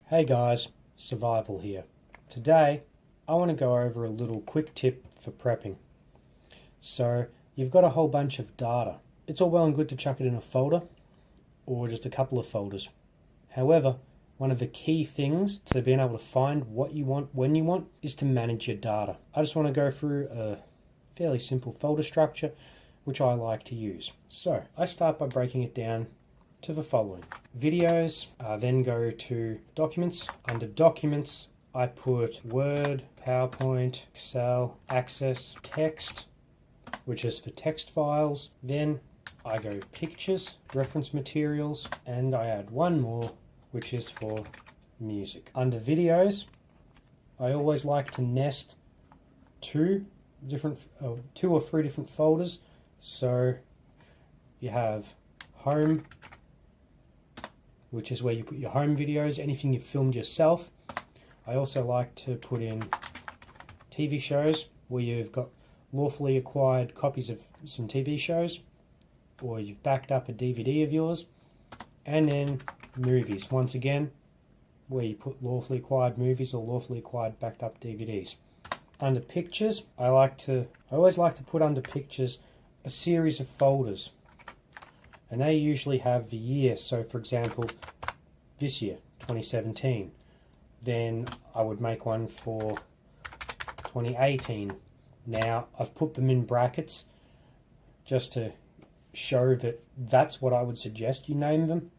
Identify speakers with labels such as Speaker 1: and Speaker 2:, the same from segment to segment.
Speaker 1: Hey guys, Survival here. Today I want to go over a little quick tip for prepping. So you've got a whole bunch of data. It's all well and good to chuck it in a folder or just a couple of folders. However, one of the key things to being able to find what you want when you want is to manage your data. I just want to go through a fairly simple folder structure which I like to use. So I start by breaking it down to the following. Videos, then go to documents. Under documents, I put Word, PowerPoint, Excel, Access, text, which is for text files. Then I go pictures, reference materials, and I add one more, which is for music. Under videos, I always like to nest two or three different folders. So you have home, which is where you put your home videos, anything you've filmed yourself. I also like to put in TV shows, where you've got lawfully acquired copies of some TV shows, or you've backed up a DVD of yours. And then movies, once again, where you put lawfully acquired movies or lawfully acquired backed up DVDs. Under pictures, I always like to put under pictures a series of folders. And they usually have the year. So for example, this year, 2017. Then I would make one for 2018. Now I've put them in brackets just to show that that's what I would suggest you name them.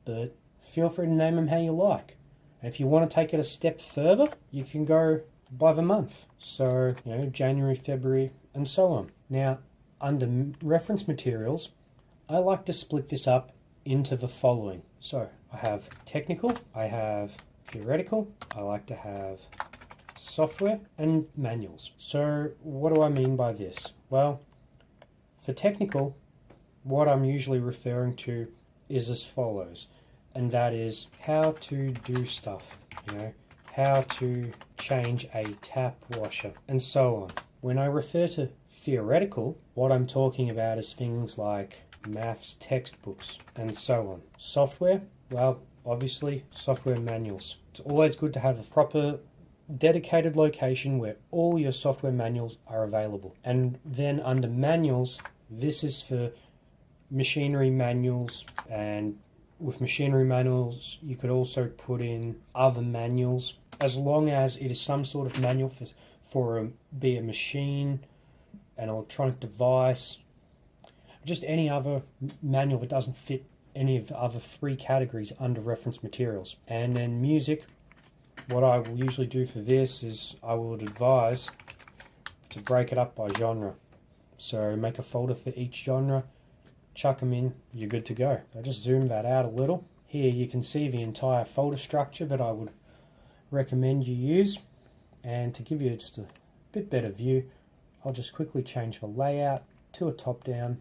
Speaker 1: But feel free to name them how you like. And if you want to take it a step further, you can go by the month. So, January, February, and so on. Now, under reference materials, I like to split this up into the following. So I have technical, I have theoretical, I like to have software, and manuals. So what do I mean by this? Well, for technical, what I'm usually referring to is as follows, and that is how to do stuff, how to change a tap washer, and so on. When I refer to theoretical, what I'm talking about is things like maths textbooks and so on. Software, well, obviously software manuals. It's always good to have a proper dedicated location where all your software manuals are available. And then under manuals, this is for machinery manuals, and with machinery manuals you could also put in other manuals, as long as it is some sort of manual be a machine, an electronic device, just any other manual that doesn't fit any of the other three categories under reference materials. And then music, what I will usually do for this is I would advise to break it up by genre. So make a folder for each genre, chuck them in, you're good to go. I just zoom that out a little. Here you can see the entire folder structure that I would recommend you use. And to give you just a bit better view, I'll just quickly change the layout to a top down.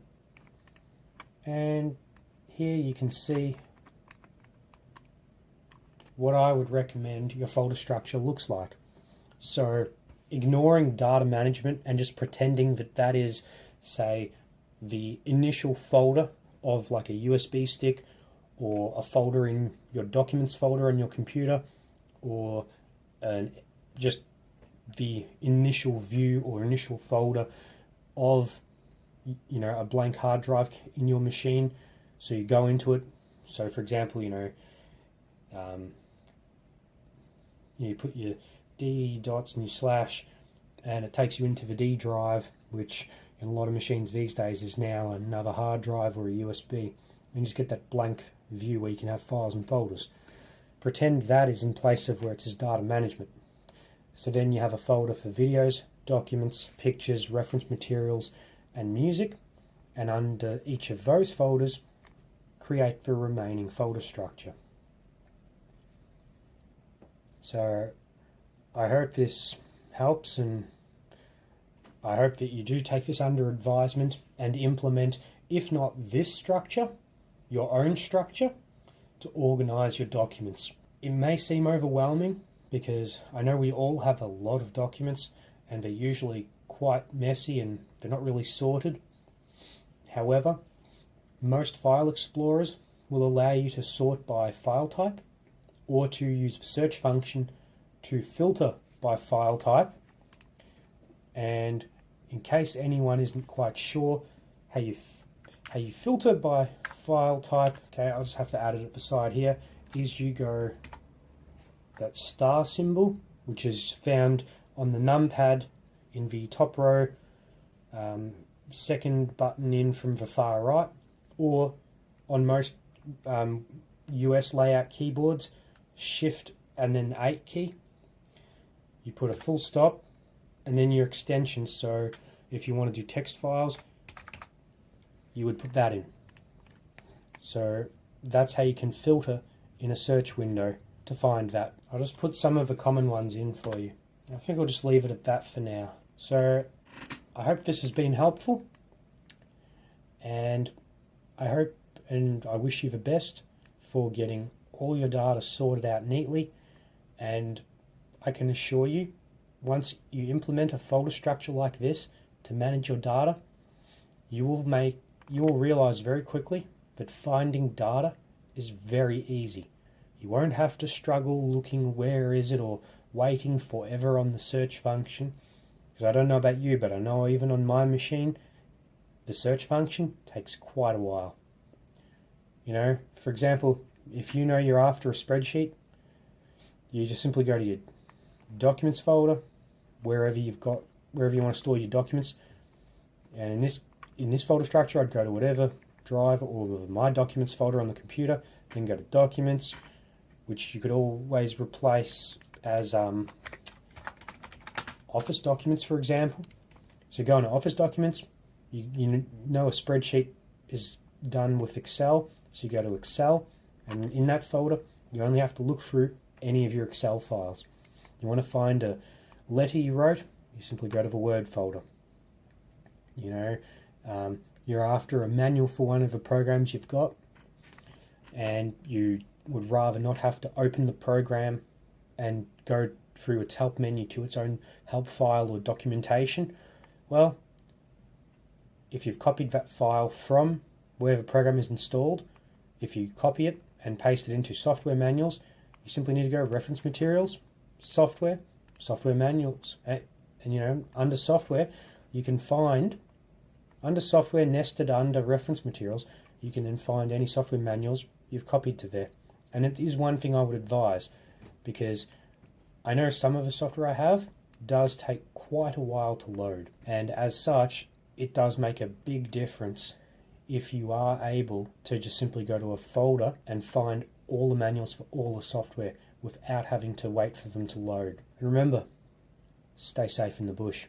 Speaker 1: And here you can see what I would recommend your folder structure looks like. So ignoring data management and just pretending that that is, say, the initial folder of like a USB stick, or a folder in your documents folder on your computer, or just the initial view or initial folder of a blank hard drive in your machine. So you go into it. So for example, you put your D dots and your slash, and it takes you into the D drive, which in a lot of machines these days is now another hard drive or a USB. And you just get that blank view where you can have files and folders. Pretend that is in place of where it says data management. So then you have a folder for videos, documents, pictures, reference materials, and music. And under each of those folders, create the remaining folder structure. So I hope this helps, and I hope that you do take this under advisement and implement, if not this structure, your own structure to organize your documents. It may seem overwhelming because I know we all have a lot of documents and they're usually quite messy and they're not really sorted. However, most file explorers will allow you to sort by file type or to use the search function to filter by file type. And in case anyone isn't quite sure how you filter by file type, okay, I'll just have to add it at the side here, is you go that star symbol, which is found on the numpad in the top row, second button in from the far right, or on most US layout keyboards, Shift and then 8 key. You put a full stop and then your extension. So if you want to do text files, you would put that in. So that's how you can filter in a search window to find that. I'll just put some of the common ones in for you. I think I'll just leave it at that for now. So I hope this has been helpful, and I hope and I wish you the best for getting all your data sorted out neatly. And I can assure you, once you implement a folder structure like this to manage your data, you will realize very quickly that finding data is very easy. You won't have to struggle looking where is it or waiting forever on the search function. Because I don't know about you, but I know even on my machine, the search function takes quite a while. You know, for example, if you know you're after a spreadsheet, you just simply go to your documents folder, wherever you want to store your documents. And in this folder structure, I'd go to whatever drive or my documents folder on the computer, then go to documents, which you could always replace as Office documents, for example. So go into Office documents. You know a spreadsheet is done with Excel, so you go to Excel, and in that folder you only have to look through any of your Excel files. You want to find a letter you wrote, you simply go to the Word folder. You know, you're after a manual for one of the programs you've got, and you would rather not have to open the program and go through its help menu to its own help file or documentation. Well, if you've copied that file from where the program is installed, if you copy it and paste it into software manuals, you simply need to go reference materials, software manuals, and you know, under software you can find, under software nested under reference materials, you can then find any software manuals you've copied to there. And it is one thing I would advise, because I know some of the software I have does take quite a while to load, and as such it does make a big difference if you are able to just simply go to a folder and find all the manuals for all the software without having to wait for them to load. And remember, stay safe in the bush.